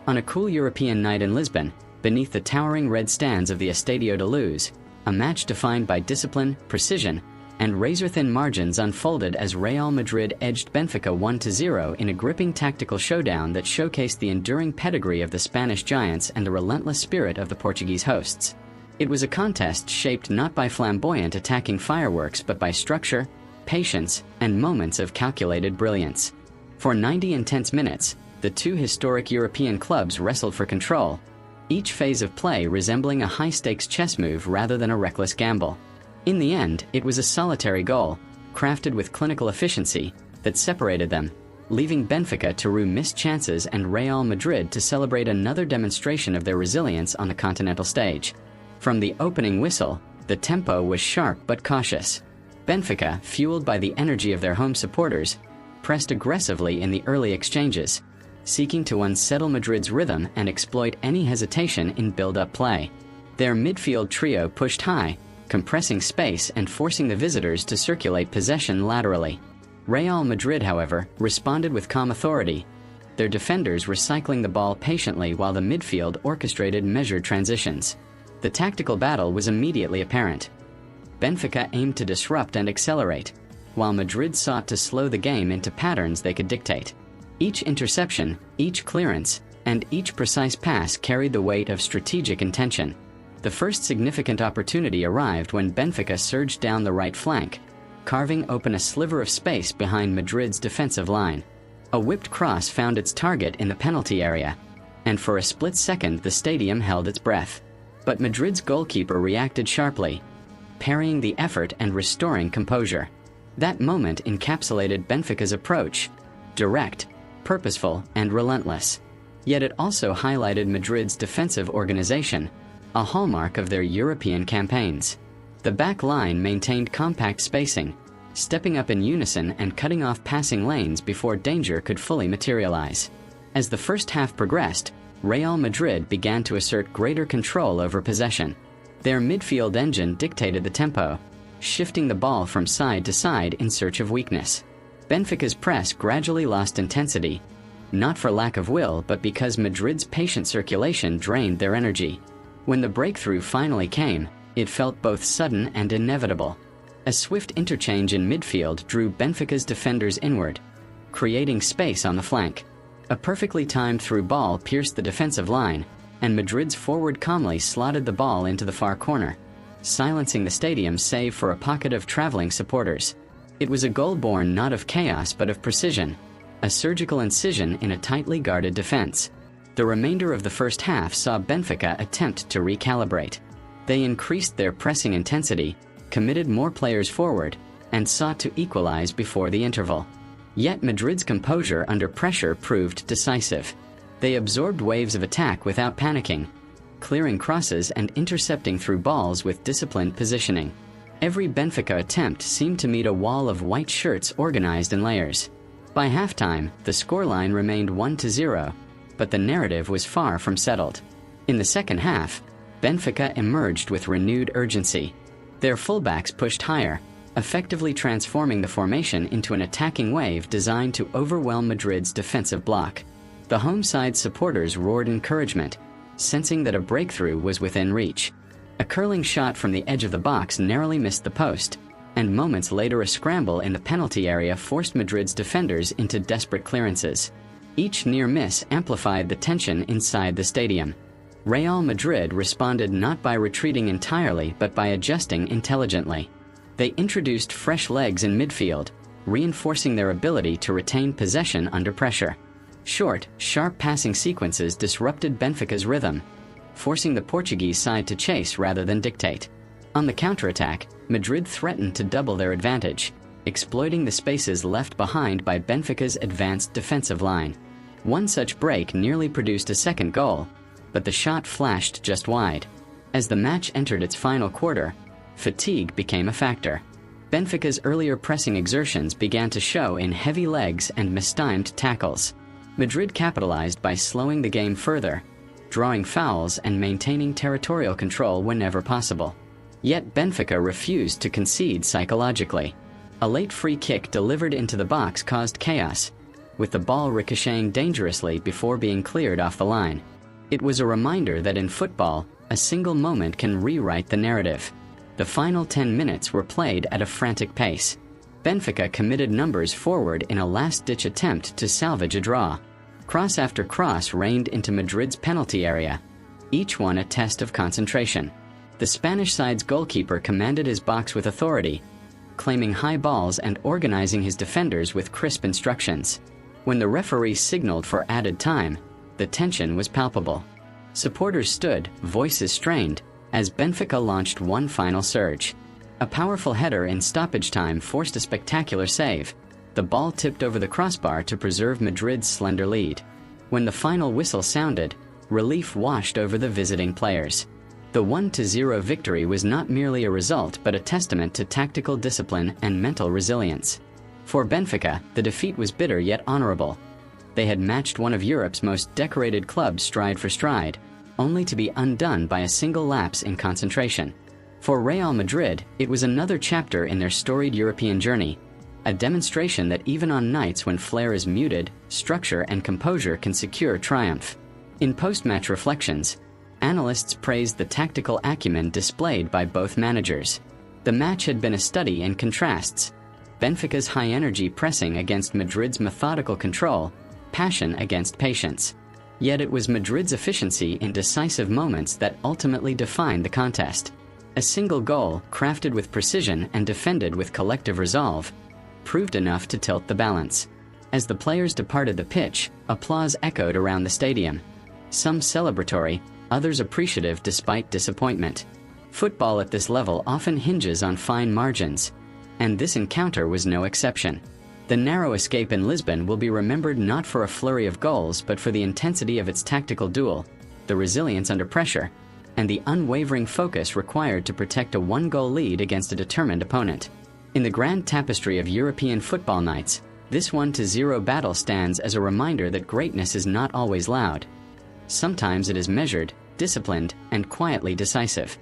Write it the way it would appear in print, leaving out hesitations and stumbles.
On a cool European night in Lisbon, beneath the towering red stands of the Estádio da Luz, a match defined by discipline, precision, and razor-thin margins unfolded as Real Madrid edged Benfica 1-0 in a gripping tactical showdown that showcased the enduring pedigree of the Spanish giants and the relentless spirit of the Portuguese hosts. It was a contest shaped not by flamboyant attacking fireworks but by structure, patience, and moments of calculated brilliance. For 90 intense minutes, the two historic European clubs wrestled for control, each phase of play resembling a high-stakes chess move rather than a reckless gamble. In the end, it was a solitary goal, crafted with clinical efficiency, that separated them, leaving Benfica to rue missed chances and Real Madrid to celebrate another demonstration of their resilience on the continental stage. From the opening whistle, the tempo was sharp but cautious. Benfica, fueled by the energy of their home supporters, pressed aggressively in the early exchanges, seeking to unsettle Madrid's rhythm and exploit any hesitation in build-up play. Their midfield trio pushed high, compressing space and forcing the visitors to circulate possession laterally. Real Madrid, however, responded with calm authority, their defenders recycling the ball patiently while the midfield orchestrated measured transitions. The tactical battle was immediately apparent. Benfica aimed to disrupt and accelerate, while Madrid sought to slow the game into patterns they could dictate. Each interception, each clearance, and each precise pass carried the weight of strategic intention. The first significant opportunity arrived when Benfica surged down the right flank, carving open a sliver of space behind Madrid's defensive line. A whipped cross found its target in the penalty area, and for a split second the stadium held its breath. But Madrid's goalkeeper reacted sharply, parrying the effort and restoring composure. That moment encapsulated Benfica's approach: direct, purposeful, and relentless. Yet it also highlighted Madrid's defensive organization, a hallmark of their European campaigns. The back line maintained compact spacing, stepping up in unison and cutting off passing lanes before danger could fully materialize. As the first half progressed, Real Madrid began to assert greater control over possession. Their midfield engine dictated the tempo, shifting the ball from side to side in search of weakness. Benfica's press gradually lost intensity, not for lack of will but because Madrid's patient circulation drained their energy. When the breakthrough finally came, it felt both sudden and inevitable. A swift interchange in midfield drew Benfica's defenders inward, creating space on the flank. A perfectly timed through ball pierced the defensive line, and Madrid's forward calmly slotted the ball into the far corner, silencing the stadium save for a pocket of traveling supporters. It was a goal born not of chaos but of precision, a surgical incision in a tightly guarded defense. The remainder of the first half saw Benfica attempt to recalibrate. They increased their pressing intensity, committed more players forward, and sought to equalize before the interval. Yet Madrid's composure under pressure proved decisive. They absorbed waves of attack without panicking, clearing crosses and intercepting through balls with disciplined positioning. Every Benfica attempt seemed to meet a wall of white shirts organized in layers. By halftime, the scoreline remained 1-0, but the narrative was far from settled. In the second half, Benfica emerged with renewed urgency. Their fullbacks pushed higher, effectively transforming the formation into an attacking wave designed to overwhelm Madrid's defensive block. The home side supporters roared encouragement, sensing that a breakthrough was within reach. A curling shot from the edge of the box narrowly missed the post, and moments later a scramble in the penalty area forced Madrid's defenders into desperate clearances. Each near miss amplified the tension inside the stadium. Real Madrid responded not by retreating entirely but by adjusting intelligently. They introduced fresh legs in midfield, reinforcing their ability to retain possession under pressure. Short, sharp passing sequences disrupted Benfica's rhythm, forcing the Portuguese side to chase rather than dictate. On the counterattack, Madrid threatened to double their advantage, exploiting the spaces left behind by Benfica's advanced defensive line. One such break nearly produced a second goal, but the shot flashed just wide. As the match entered its final quarter, fatigue became a factor. Benfica's earlier pressing exertions began to show in heavy legs and mistimed tackles. Madrid capitalized by slowing the game further, drawing fouls and maintaining territorial control whenever possible. Yet Benfica refused to concede psychologically. A late free kick delivered into the box caused chaos, with the ball ricocheting dangerously before being cleared off the line. It was a reminder that in football, a single moment can rewrite the narrative. The final 10 minutes were played at a frantic pace. Benfica committed numbers forward in a last-ditch attempt to salvage a draw. Cross after cross rained into Madrid's penalty area, each one a test of concentration. The Spanish side's goalkeeper commanded his box with authority, claiming high balls and organizing his defenders with crisp instructions. When the referee signaled for added time, the tension was palpable. Supporters stood, voices strained, as Benfica launched one final surge. A powerful header in stoppage time forced a spectacular save. The ball tipped over the crossbar to preserve Madrid's slender lead. When the final whistle sounded, relief washed over the visiting players. The 1-0 victory was not merely a result but a testament to tactical discipline and mental resilience. For Benfica, the defeat was bitter yet honorable. They had matched one of Europe's most decorated clubs stride for stride, only to be undone by a single lapse in concentration. For Real Madrid, it was another chapter in their storied European journey, a demonstration that even on nights when flair is muted, structure and composure can secure triumph. In post-match reflections, analysts praised the tactical acumen displayed by both managers. The match had been a study in contrasts: Benfica's high-energy pressing against Madrid's methodical control, passion against patience. Yet it was Madrid's efficiency in decisive moments that ultimately defined the contest. A single goal, crafted with precision and defended with collective resolve, proved enough to tilt the balance. As the players departed the pitch, applause echoed around the stadium. Some celebratory, others appreciative despite disappointment. Football at this level often hinges on fine margins, and this encounter was no exception. The narrow escape in Lisbon will be remembered not for a flurry of goals but for the intensity of its tactical duel, the resilience under pressure, and the unwavering focus required to protect a one-goal lead against a determined opponent. In the grand tapestry of European football nights, this 1-0 battle stands as a reminder that greatness is not always loud. Sometimes it is measured, disciplined, and quietly decisive.